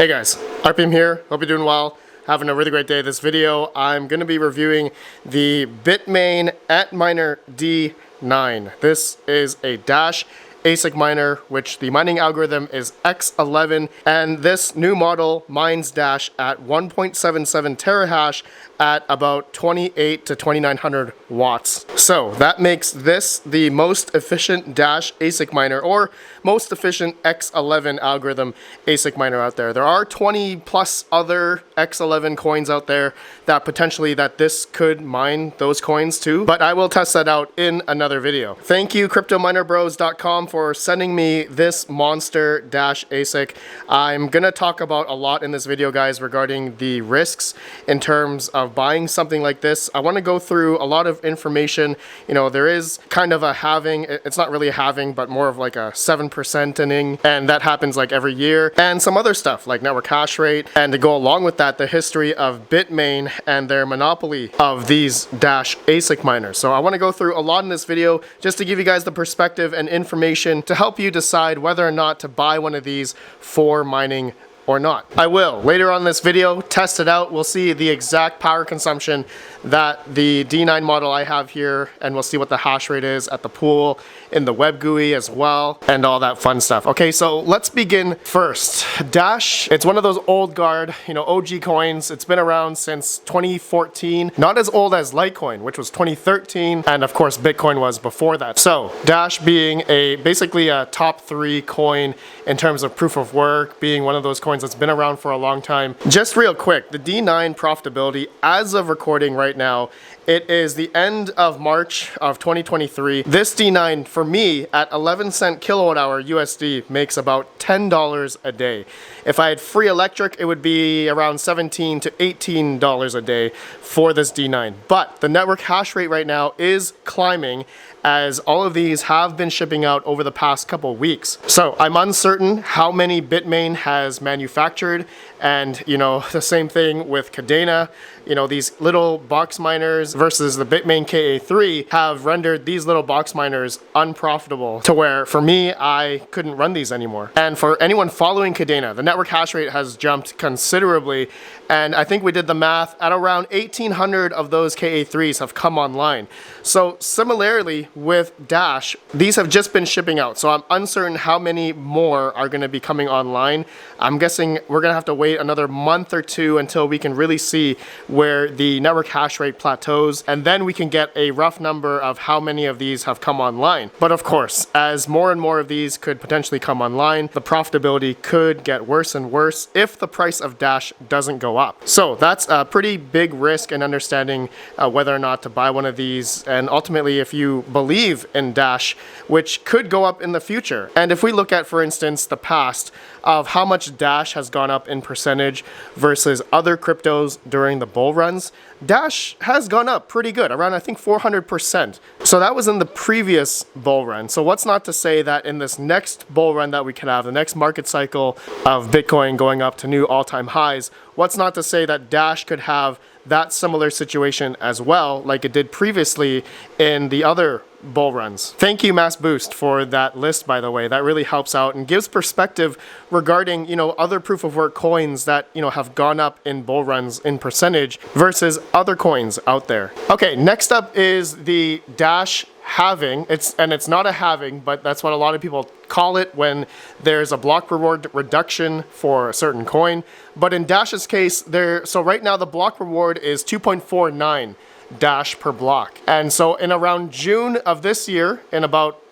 Hey guys, RPM here. Hope you're doing well. Having a really great day. This video, I'm going to be reviewing the Bitmain Antminer D9. This is a Dash ASIC miner, which the mining algorithm is X11, and this new model mines Dash at 1.77 terahash at about 28 to 2900 watts. So that makes this the most efficient Dash ASIC miner, or most efficient X11 algorithm ASIC miner out there. There are 20 plus other X11 coins out there that potentially this could mine those coins too, but I will test that out in another video. Thank you cryptominerbros.com for sending me this monster Dash ASIC. I'm gonna talk about a lot in this video, guys, regarding the risks in terms of buying something like this. I want to go through a lot of information. You know, there is kind of a halving. It's not really a halving, but more of like a 7%ing, and that happens like every year, and some other stuff like network hash rate, and to go along with that, the history of Bitmain and their monopoly of these Dash ASIC miners. So I want to go through a lot in this video just to give you guys the perspective and information to help you decide whether or not to buy one of these for mining or not. I will later on in this video test it out. We'll see the exact power consumption that the D9 model I have here, and we'll see what the hash rate is at the pool, in the web GUI as well, and all that fun stuff. Okay, so let's begin first. Dash, it's one of those old guard, OG coins. It's been around since 2014. Not as old as Litecoin, which was 2013, and of course Bitcoin was before that. So Dash being basically a top 3 coin in terms of proof of work, being one of those coins that's been around for a long time. Just real quick, the D9 profitability as of recording right now, it is the end of March of 2023. This D9 for me at 11 cent kilowatt hour USD makes about $10 a day. If I had free electric, it would be around $17 to $18 a day for this D9. But the network hash rate right now is climbing, as all of these have been shipping out over the past couple weeks. So I'm uncertain how many Bitmain has manufactured, and the same thing with Kadena. These little box miners versus the Bitmain KA3 have rendered these little box miners unprofitable to where, for me, I couldn't run these anymore. And for anyone following Kadena, the network hash rate has jumped considerably, and I think we did the math at around 1,800 of those KA3s have come online. So similarly with Dash, these have just been shipping out, so I'm uncertain how many more are going to be coming online. I'm guessing we're going to have to wait another month or two until we can really see where the network hash rate plateaus, and then we can get a rough number of how many of these have come online. But of course, as more and more of these could potentially come online, the profitability could get worse and worse if the price of Dash doesn't go up. So that's a pretty big risk in understanding whether or not to buy one of these, and ultimately if you believe in Dash, which could go up in the future. And if we look at, for instance, the past of how much Dash has gone up in percentage versus other cryptos during the bull runs, Dash has gone up pretty good, around I think 400%. So that was in the previous bull run. So what's not to say that in this next bull run that we could have, the next market cycle of Bitcoin going up to new all-time highs, what's not to say that Dash could have that similar situation as well, like it did previously in the other bull runs. Thank you, Mass Boost, for that list, by the way. That really helps out and gives perspective regarding, other proof of work coins that, have gone up in bull runs in percentage versus other coins out there. Okay, next up is the Dash halving. It's not a halving, but that's what a lot of people call it when there's a block reward reduction for a certain coin. But in Dash's case, so right now the block reward is 2.49 Dash per block. And so in around June of this year,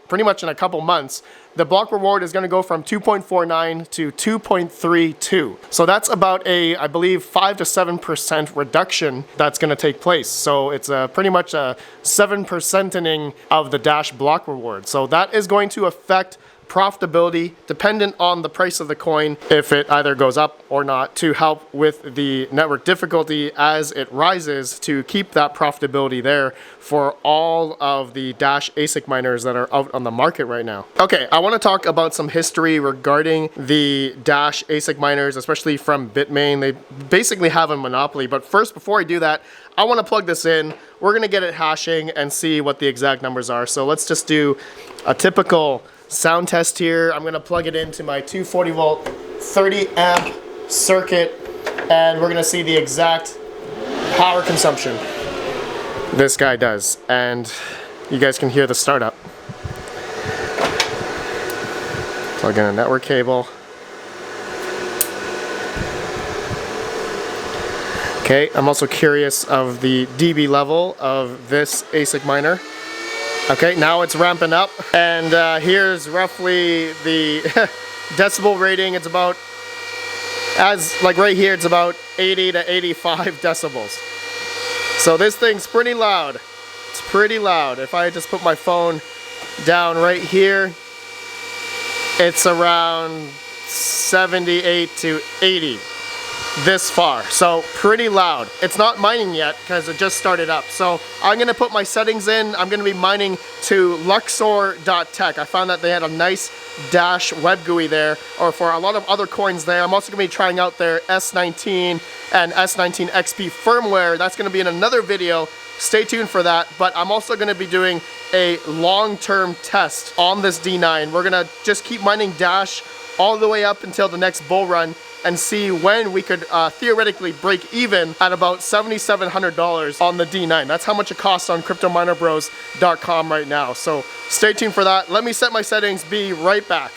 pretty much in a couple months, the block reward is going to go from 2.49 to 2.32. So that's about I believe 5 to 7% reduction that's going to take place. So it's pretty much a 7%ing of the Dash block reward. So that is going to affect profitability dependent on the price of the coin, if it either goes up or not, to help with the network difficulty as it rises, to keep that profitability there for all of the Dash ASIC miners that are out on the market right now. Okay, I want to talk about some history regarding the Dash ASIC miners, especially from Bitmain. They basically have a monopoly, but first, before I do that, I want to plug this in. We're going to get it hashing and see what the exact numbers are. So let's just do a typical sound test here. I'm going to plug it into my 240 volt 30 amp circuit, and we're gonna see the exact power consumption this guy does, and you guys can hear the startup. Plug in a network cable. Okay, I'm also curious of the dB level of this ASIC miner. Okay, now it's ramping up, and here's roughly the decibel rating. It's about, right here, it's about 80 to 85 decibels. So this thing's pretty loud. It's pretty loud. If I just put my phone down right here, it's around 78 to 80 this far. So pretty loud. It's not mining yet because it just started up. So I'm gonna put my settings in. I'm gonna be mining to Luxor.tech. I found that they had a nice Dash web GUI there, or for a lot of other coins there. I'm also gonna be trying out their S19 and S19 XP firmware. That's gonna be in another video. Stay tuned for that, but I'm also gonna be doing a long-term test on this D9. We're gonna just keep mining Dash all the way up until the next bull run and see when we could theoretically break even at about $7,700 on the D9. That's how much it costs on cryptominerbros.com right now. So stay tuned for that. Let me set my settings, be right back.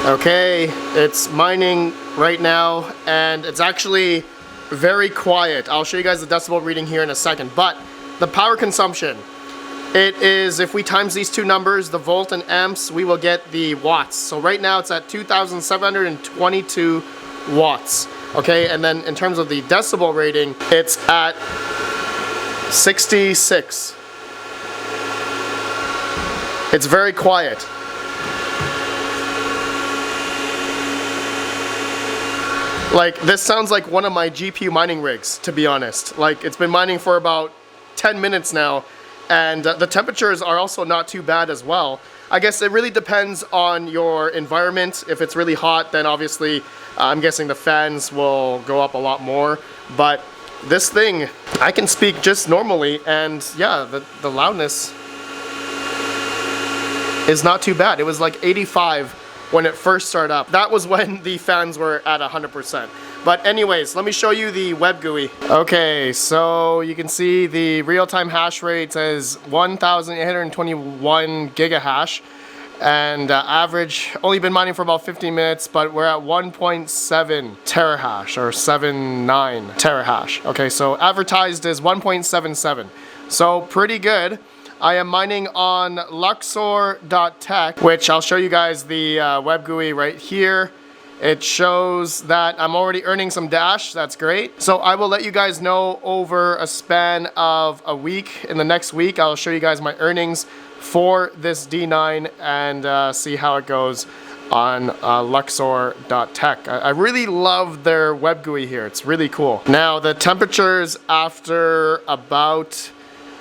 Okay, it's mining right now, and it's actually very quiet. I'll show you guys the decibel reading here in a second, but the power consumption, it is, if we times these two numbers, the volt and amps, we will get the watts. So right now it's at 2,722 watts. Okay, and then in terms of the decibel rating, it's at 66. It's very quiet. Like, this sounds like one of my GPU mining rigs, to be honest. Like, it's been mining for about 10 minutes now, and the temperatures are also not too bad as well. I guess it really depends on your environment. If it's really hot, then obviously I'm guessing the fans will go up a lot more. But this thing, I can speak just normally, and yeah, the loudness is not too bad. It was like 85 when it first started up. That was when the fans were at 100%. But anyways, let me show you the web GUI. Okay, so you can see the real-time hash rate says 1,821 gigahash, and average, only been mining for about 15 minutes, but we're at 1.7 terahash, or 79 terahash. Okay, so advertised is 1.77, so pretty good. I am mining on Luxor.tech, which I'll show you guys the web GUI right here. It shows that I'm already earning some Dash. That's great. So I will let you guys know over a span of a week. In the next week, I'll show you guys my earnings for this D9 and see how it goes on Luxor.tech. I really love their web GUI here. It's really cool. Now, the temperatures after about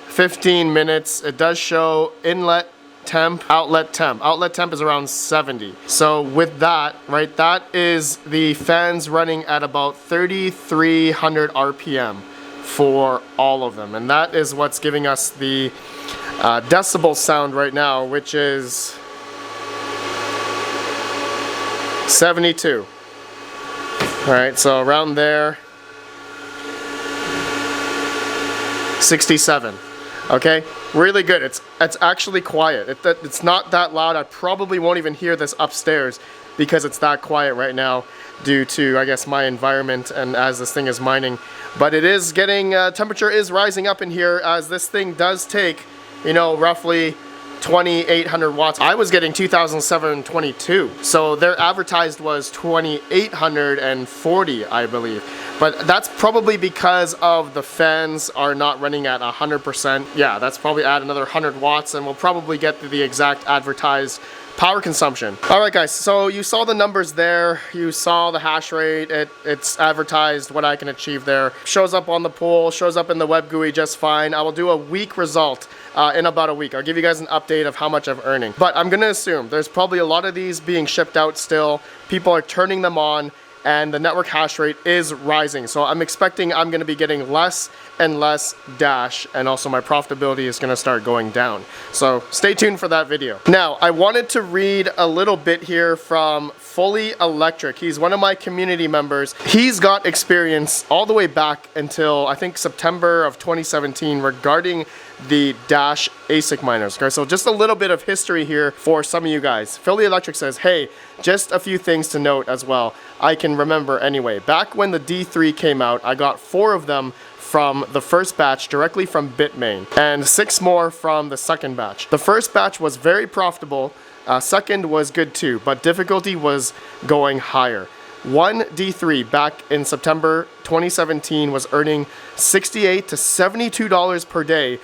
15 minutes, it does show inlet temp, outlet temp. Outlet temp is around 70. So with that, right, that is the fans running at about 3,300 RPM for all of them. And that is what's giving us the decibel sound right now, which is 72. All right, so around there, 67. Okay, really good. It's actually quiet. It's not that loud. I probably won't even hear this upstairs because it's that quiet right now due to, I guess, my environment and as this thing is mining. But it is getting, temperature is rising up in here as this thing does take, you know, roughly 2,800 watts. I was getting 2,722. So their advertised was 2,840, I believe. But that's probably because of the fans are not running at 100%. Yeah, that's probably add another 100 watts and we'll probably get the exact advertised power consumption. All right, guys, so you saw the numbers there. You saw the hash rate. It's advertised what I can achieve there. Shows up on the pool, shows up in the web GUI just fine. I will do a week result in about a week. I'll give you guys an update of how much I'm earning. But I'm gonna assume there's probably a lot of these being shipped out still. People are turning them on, and the network hash rate is rising. So I'm expecting I'm gonna be getting less and less Dash, and also my profitability is gonna start going down. So stay tuned for that video. Now, I wanted to read a little bit here from Fully Electric. He's one of my community members. He's got experience all the way back until I think September of 2017 regarding the Dash ASIC miners. Okay, so just a little bit of history here for some of you guys. Fully Electric says, hey, just a few things to note as well. I can remember anyway. Back when the D3 came out, I got 4 of them from the first batch directly from Bitmain and 6 more from the second batch. The first batch was very profitable. Second was good too, but difficulty was going higher. One D3 back in September 2017 was earning $68 to $72 per day.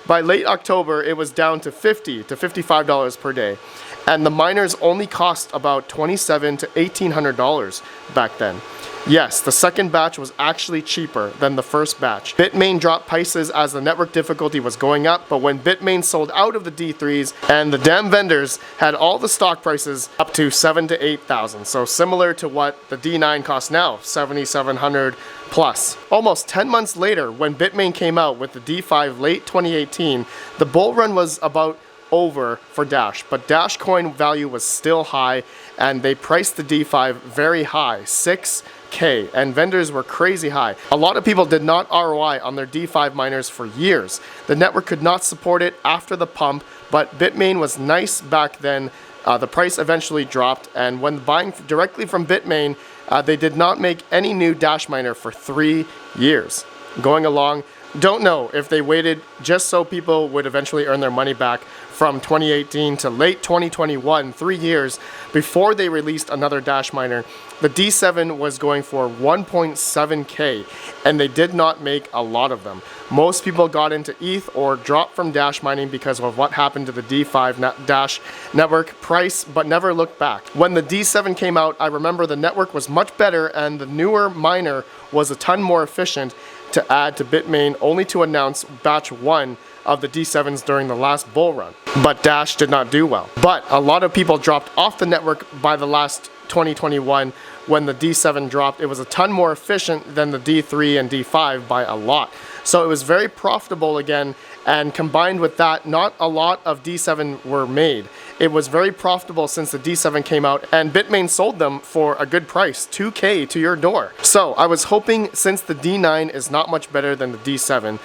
By late October, it was down to $50 to $55 per day. And the miners only cost about $1,700 to $1,800 back then. Yes, the second batch was actually cheaper than the first batch. Bitmain dropped prices as the network difficulty was going up, but when Bitmain sold out of the D3s and the damn vendors had all the stock prices up to $7,000 to $8,000. So similar to what the D9 costs now, $7,700 plus. Almost 10 months later, when Bitmain came out with the D5 late 2018, the bull run was about over for Dash, but Dash coin value was still high and they priced the D5 very high, 6K, and vendors were crazy high. A lot of people did not ROI on their D5 miners for years. The network could not support it after the pump, but Bitmain was nice back then. The price eventually dropped, and when buying directly from Bitmain, they did not make any new Dash miner for 3 years. Going along, don't know if they waited just so people would eventually earn their money back from 2018 to late 2021, 3 years before they released another Dash miner. The D7 was going for 1.7K and they did not make a lot of them. Most people got into ETH or dropped from Dash mining because of what happened to the D5 Dash network price, but never looked back. When the D7 came out, I remember the network was much better and the newer miner was a ton more efficient to add to Bitmain, only to announce batch 1 of the D7s during the last bull run. But Dash did not do well. But a lot of people dropped off the network by the last 2021 when the D7 dropped. It was a ton more efficient than the D3 and D5 by a lot. So it was very profitable again, and combined with that, not a lot of D7 were made. It was very profitable since the D7 came out, and Bitmain sold them for a good price, 2K to your door. So I was hoping, since the D9 is not much better than the D7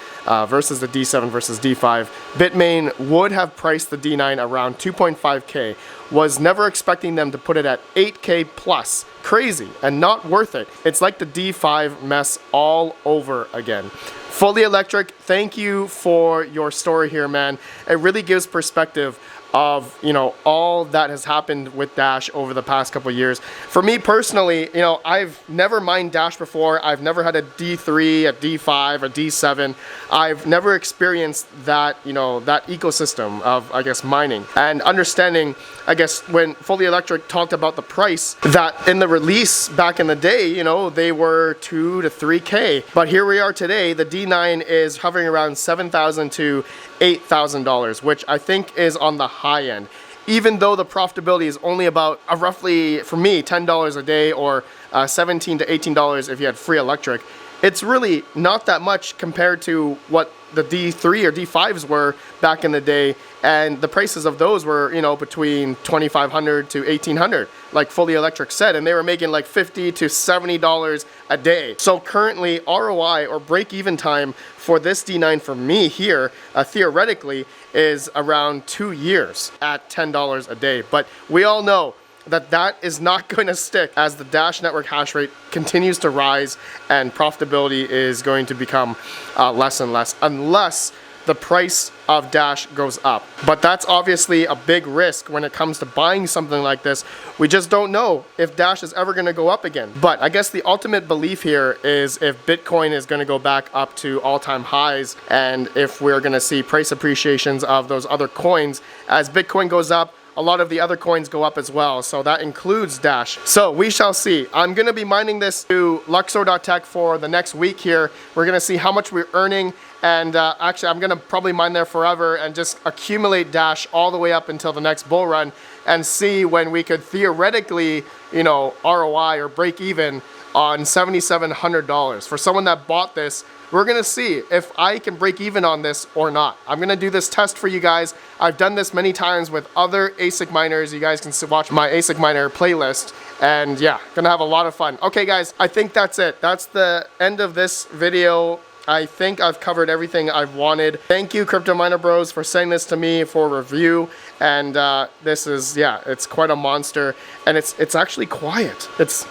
versus the D7 versus D5, Bitmain would have priced the D9 around 2.5K. Was never expecting them to put it at 8K plus. Crazy and not worth it. It's like the D5 mess all over again. Fully Electric, thank you for your story here, man. It really gives perspective of, you know, all that has happened with Dash over the past couple of years. For me personally, you know, I've never mined Dash before. I've never had a D3, a D5, a D7. I've never experienced that, you know, that ecosystem of, I guess, mining and understanding. I guess when Fully Electric talked about the price, that in the release back in the day, you know, they were 2 to 3K. But here we are today, the D9 is hovering around $7,000 to $8,000, which I think is on the high end. Even though the profitability is only about roughly, for me, $10 a day or $17 to $18 if you had free electric, it's really not that much compared to what the D3 or D5s were back in the day, and the prices of those were, you know, between $2,500 to $1,800, like Fully Electric said, and they were making like $50 to $70 a day. So currently, ROI or break-even time for this D9 for me here, theoretically, is around 2 years at $10 a day. But we all know that that is not going to stick as the Dash network hash rate continues to rise and profitability is going to become less and less unless the price of Dash goes up. But that's obviously a big risk when it comes to buying something like this. We just don't know if Dash is ever going to go up again. But I guess the ultimate belief here is if Bitcoin is going to go back up to all-time highs and if we're going to see price appreciations of those other coins as Bitcoin goes up, a lot of the other coins go up as well, so that includes Dash. So we shall see. I'm going to be mining this to Luxor.tech for the next week here. We're going to see how much we're earning, and actually I'm going to probably mine there forever and just accumulate Dash all the way up until the next bull run and see when we could theoretically, you know, ROI or break even on $7,700. For someone that bought this, we're gonna see if I can break even on this or not. I'm gonna do this test for you guys. I've done this many times with other ASIC miners. You guys can watch my ASIC miner playlist, and yeah, gonna have a lot of fun. Okay guys, I think that's it. That's the end of this video. I think I've covered everything I've wanted. Thank you, Crypto Miner Bros, for sending this to me for review. And this is, yeah, it's quite a monster, and it's actually quiet. It's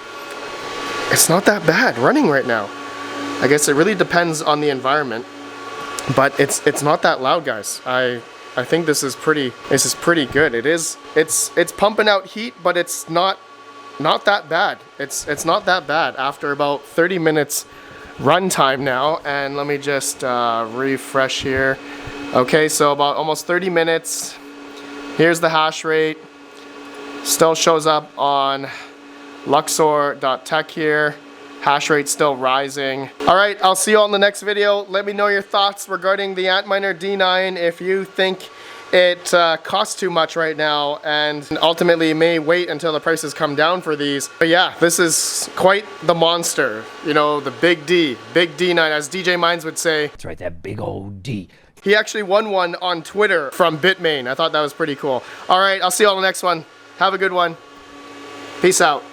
not that bad running right now. I guess it really depends on the environment, but it's not that loud, guys. I think this is pretty good. It's pumping out heat, but it's not that bad. It's not that bad after about 30 minutes runtime now. And let me just refresh here. Okay, so about almost 30 minutes. Here's the hash rate. Still shows up on Luxor.tech here. Hash rate still rising. All right, I'll see you all in the next video. Let me know your thoughts regarding the Antminer D9. If you think it costs too much right now, and ultimately may wait until the prices come down for these. But yeah, this is quite the monster. You know, the big D9, as DJ Mines would say. That's right, that big old D. He actually won one on Twitter from Bitmain. I thought that was pretty cool. All right, I'll see you all in the next one. Have a good one. Peace out.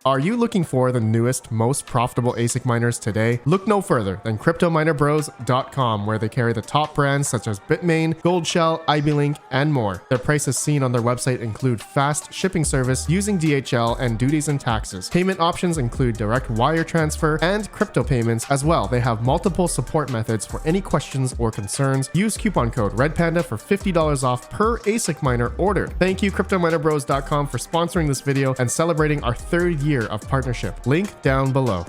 Are you looking for the newest, most profitable ASIC miners today? Look no further than CryptoMinerBros.com, where they carry the top brands such as Bitmain, Goldshell, IBLink, and more. Their prices seen on their website include fast shipping service using DHL and duties and taxes. Payment options include direct wire transfer and crypto payments as well. They have multiple support methods for any questions or concerns. Use coupon code REDPANDA for $50 off per ASIC miner ordered. Thank you, CryptoMinerBros.com, for sponsoring this video and celebrating our 3rd year of partnership. Link down below.